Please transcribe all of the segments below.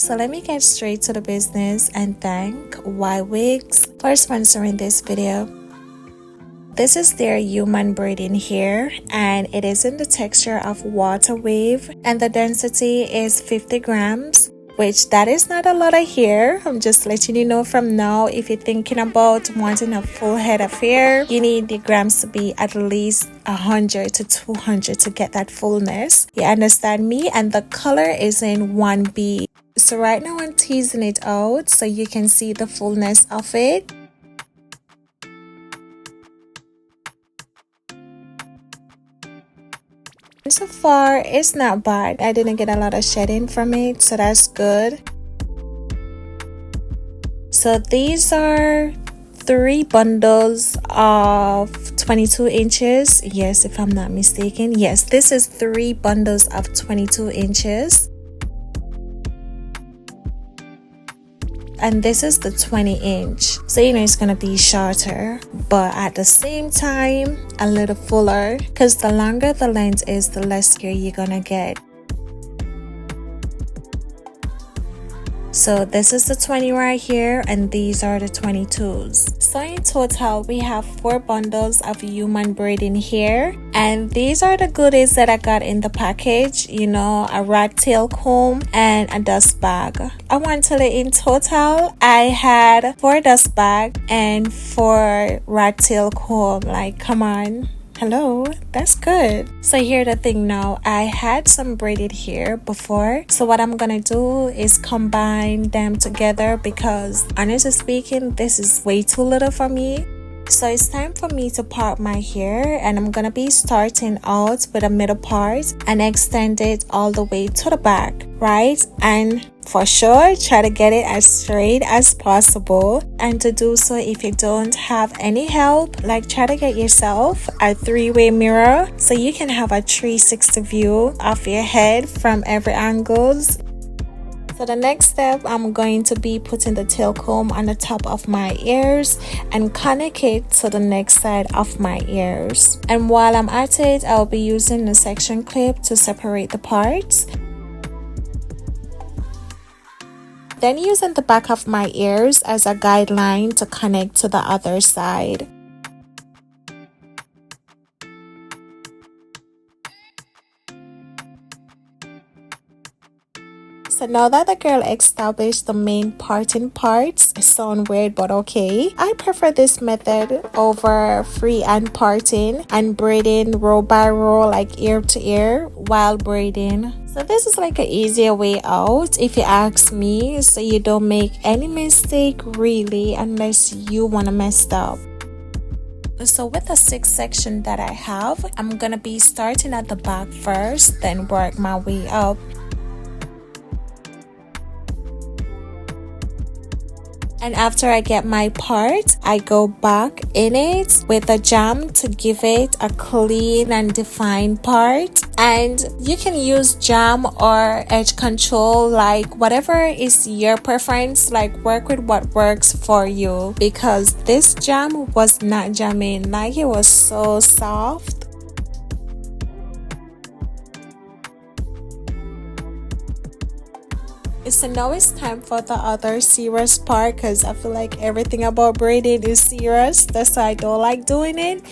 So let me get straight to the business and thank YWIGS for sponsoring this video. This is their human braiding hair, and it is in the texture of water wave, and the density is 50 grams, which that is not a lot of hair. I'm just letting you know from now, if you're thinking about wanting a full head of hair, you need the grams to be at least 100 to 200 to get that fullness. You understand me? And the color is in 1B. So right now I'm teasing it out so you can see the fullness of it. So far it's not bad. I didn't get a lot of shedding from it, so that's good. So these are 3 bundles of 22 inches. Yes, if I'm not mistaken. Yes, this is 3 bundles of 22 inches. And this is the 20-inch. So you know it's gonna be shorter, but at the same time a little fuller, because the longer the length is, the less hair you're gonna get. So this is the 20 right here, and these are the 22s. So in total we have 4 bundles of human braiding hair, and these are the goodies that I got in the package. You know, a rat tail comb and a dust bag. I want to tell you, in total I had 4 dust bags and 4 rat tail comb. Like, come on. Hello, that's good. So here's the thing now, I had some braided hair before, so what I'm gonna do is combine them together, because honestly speaking this is way too little for me. So it's time for me to part my hair, and I'm gonna be starting out with a middle part and extend it all the way to the back, right? And for sure try to get it as straight as possible. And to do so, if you don't have any help, like, try to get yourself a 3-way mirror so you can have a 360 view of your head from every angles. So the next step, I'm going to be putting the tail comb on the top of my ears and connect it to the next side of my ears. And while I'm at it, I'll be using the section clip to separate the parts. Then using the back of my ears as a guideline to connect to the other side. So now that the girl established the main parting parts, it sounds weird but okay. I prefer this method over freehand parting and braiding row by row, like ear to ear, while braiding. So this is like an easier way out if you ask me, so you don't make any mistake really, unless you want to mess up. So with the 6 section that I have, I'm gonna be starting at the back first, then work my way up. And after I get my part, I go back in it with a jam to give it a clean and defined part. And you can use jam or edge control, like whatever is your preference. Like, work with what works for you, because this jam was not jamming. Like, it was so soft. So now it's time for the other serious part, because I feel like everything about braiding is serious. That's why I don't like doing it.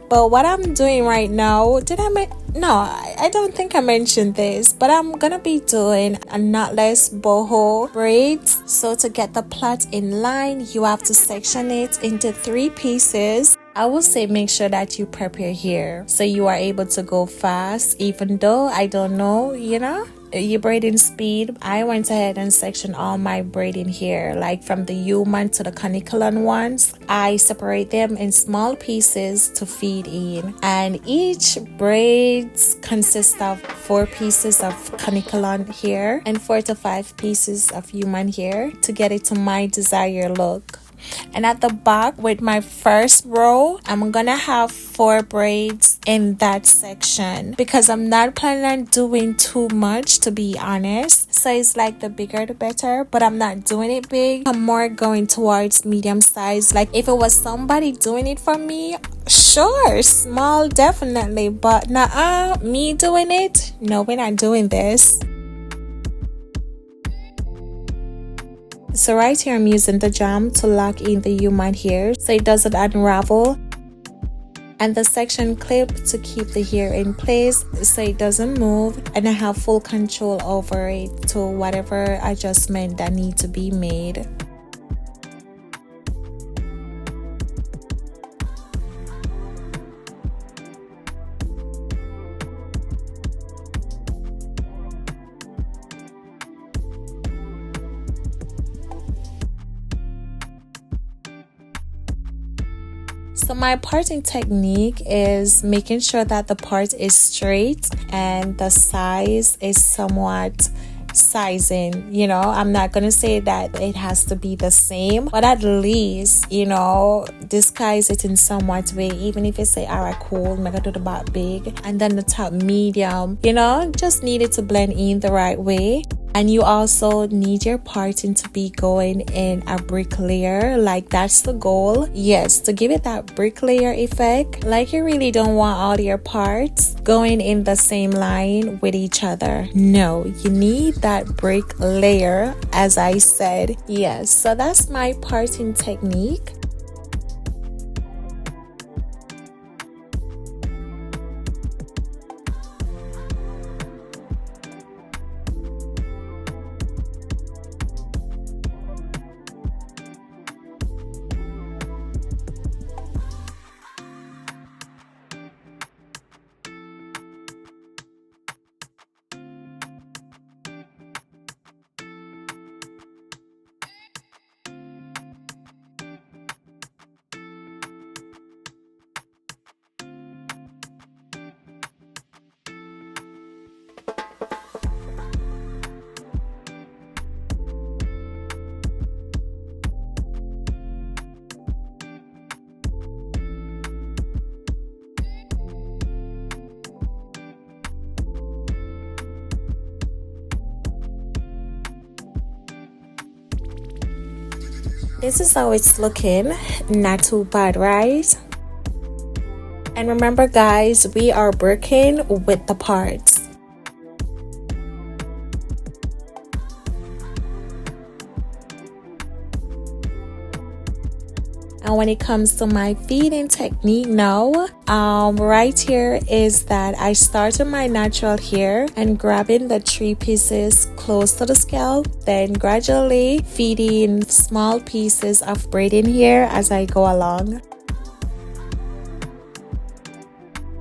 But what I'm doing right now, I don't think I mentioned this, but I'm gonna be doing a knotless boho braids. So to get the plait in line, you have to section it into 3 pieces. I will say make sure that you prep your hair so you are able to go fast, even though I don't know, you know, your braiding speed. I went ahead and sectioned all my braiding hair, like from the human to the caniculon ones. I separate them in small pieces to feed in, and each braids consist of 4 pieces of caniculon hair and 4 to 5 pieces of human hair to get it to my desired look. And at the back with my first row, I'm gonna have 4 braids in that section, because I'm not planning on doing too much, to be honest. So it's like the bigger the better, but I'm not doing it big. I'm more going towards medium size. Like, if it was somebody doing it for me, sure, small definitely, but me doing it, no, we're not doing this. So right here I'm using the jam to lock in the human hair so it doesn't unravel, and the section clip to keep the hair in place so it doesn't move, and I have full control over it to whatever adjustment that need to be made. So my parting technique is making sure that the part is straight and the size is somewhat sizing. You know, I'm not gonna say that it has to be the same, but at least, you know, disguise it in somewhat way. Even if it's say alright cool, make it to the back big and then the top medium, you know, just need it to blend in the right way. And you also need your parting to be going in a brick layer, like that's the goal. Yes, to give it that brick layer effect. Like you really don't want all your parts going in the same line with each other. No, you need that brick layer, as I said. Yes, so that's my parting technique. This is how it's looking. Not too bad, right? And remember guys, we are working with the parts. And when it comes to my feeding technique now, right here is that I started my natural hair and grabbing the 3 pieces close to the scalp, then gradually feeding small pieces of braiding hair as I go along.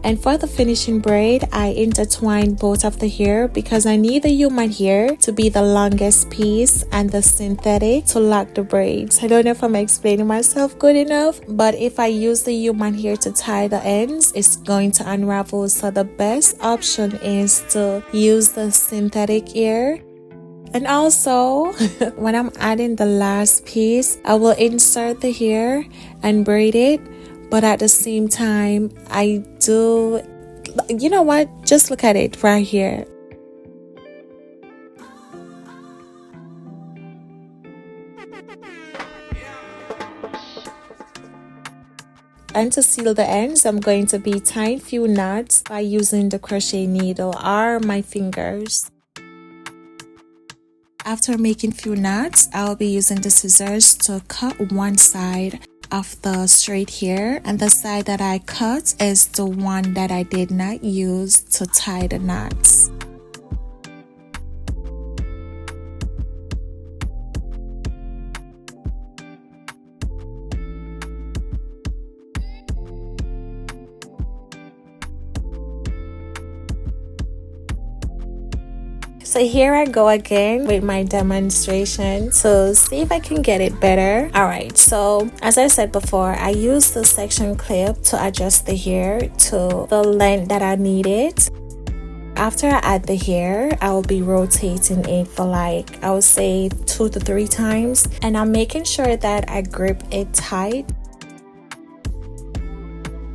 And for the finishing braid, I intertwine both of the hair because I need the human hair to be the longest piece and the synthetic to lock the braids. I don't know if I'm explaining myself good enough, but if I use the human hair to tie the ends, it's going to unravel. So the best option is to use the synthetic hair. And also, when I'm adding the last piece, I will insert the hair and braid it. But at the same time, I do, you know what? Just look at it right here. And to seal the ends, I'm going to be tying few knots by using the crochet needle or my fingers. After making few knots, I'll be using the scissors to cut one side of the straight hair, and the side that I cut is the one that I did not use to tie the knots. So here I go again with my demonstration to see if I can get it better. Alright, so as I said before, I use the section clip to adjust the hair to the length that I need it. After I add the hair, I will be rotating it for like, I would say 2 to 3 times. And I'm making sure that I grip it tight.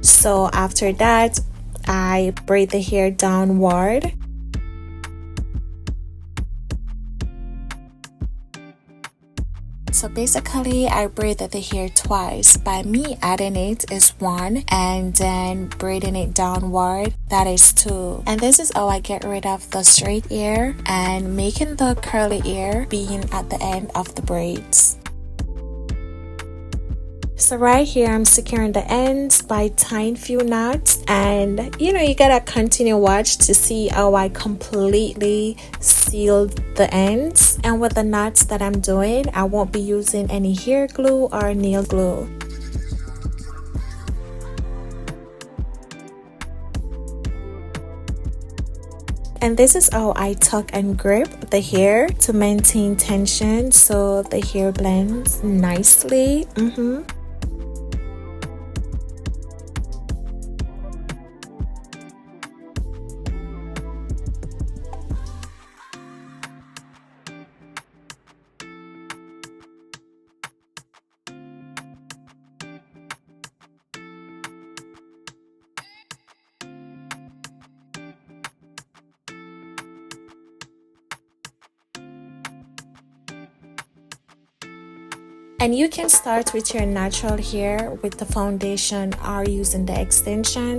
So after that, I braid the hair downward. So basically I braided the hair twice. By me adding it is 1, and then braiding it downward, that is 2. And this is how I get rid of the straight ear and making the curly ear being at the end of the braids. So right here I'm securing the ends by tying few knots, and you gotta continue watch to see how I completely sealed the ends. And with the knots that I'm doing, I won't be using any hair glue or nail glue. And this is how I tuck and grip the hair to maintain tension so the hair blends nicely. And you can start with your natural hair with the foundation or using the extension.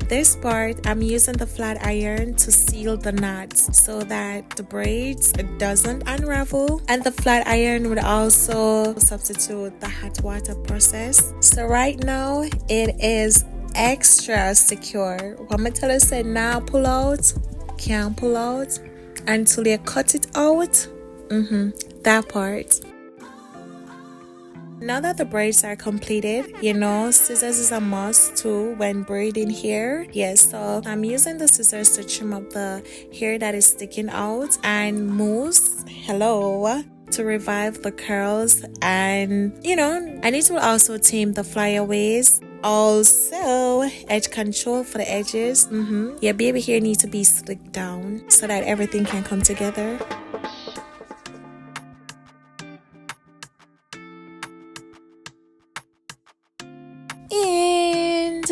This part, I'm using the flat iron to seal the knots so that the braids doesn't unravel, and the flat iron would also substitute the hot water process. So right now it is extra secure. What my teller said, now pull out, can't pull out until you cut it out. That part. Now that the braids are completed, scissors is a must too when braiding hair. Yes, so I'm using the scissors to trim up the hair that is sticking out, and mousse, hello, to revive the curls, and and it will also tame the flyaways. Also, edge control for the edges. Your baby hair needs to be slicked down so that everything can come together. And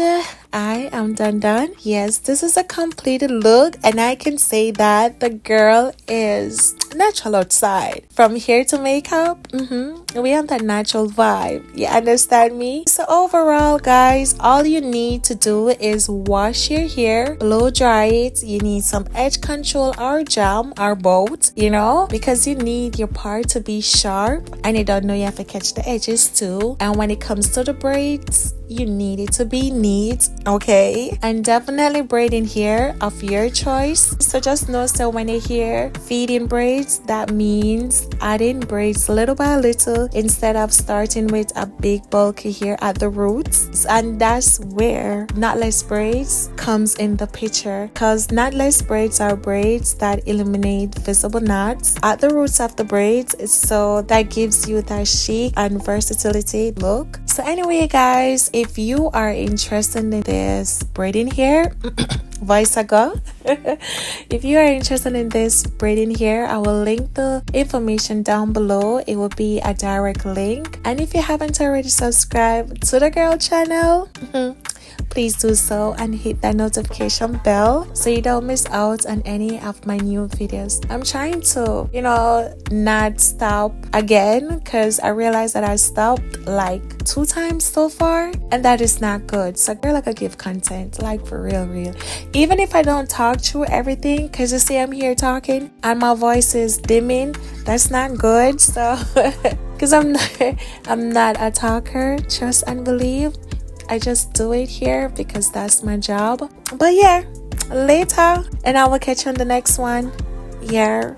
I am done. Yes, this is a completed look, and I can say that the girl is natural outside. From hair to makeup, we have that natural vibe. You understand me? So overall, guys, all you need to do is wash your hair, blow dry it. You need some edge control or jam or both, because you need your part to be sharp, and you don't know you have to catch the edges too. And when it comes to the braids, you need it to be neat, okay? And definitely braiding hair of your choice. So just know, so when you hear feeding braids, that means adding braids little by little instead of starting with a big bulky hair at the roots. And that's where knotless braids comes in the picture, because knotless braids are braids that eliminate visible knots at the roots of the braids, so that gives you that chic and versatility look. So anyway, guys, if you are interested in this braiding hair, voice ago, if you are interested in this braiding hair, I will link the information down below. It will be a direct link. And if you haven't already subscribed to the girl channel, please do so and hit that notification bell so you don't miss out on any of my new videos. I'm trying to, not stop again, because I realized that I stopped like 2 times so far, and that is not good. So girl, I could give content, like for real. Even if I don't talk through everything, because you see I'm here talking and my voice is dimming, that's not good. So because I'm not a talker, trust and believe. I just do it here because that's my job. But yeah, later, and I will catch you on the next one. Yeah.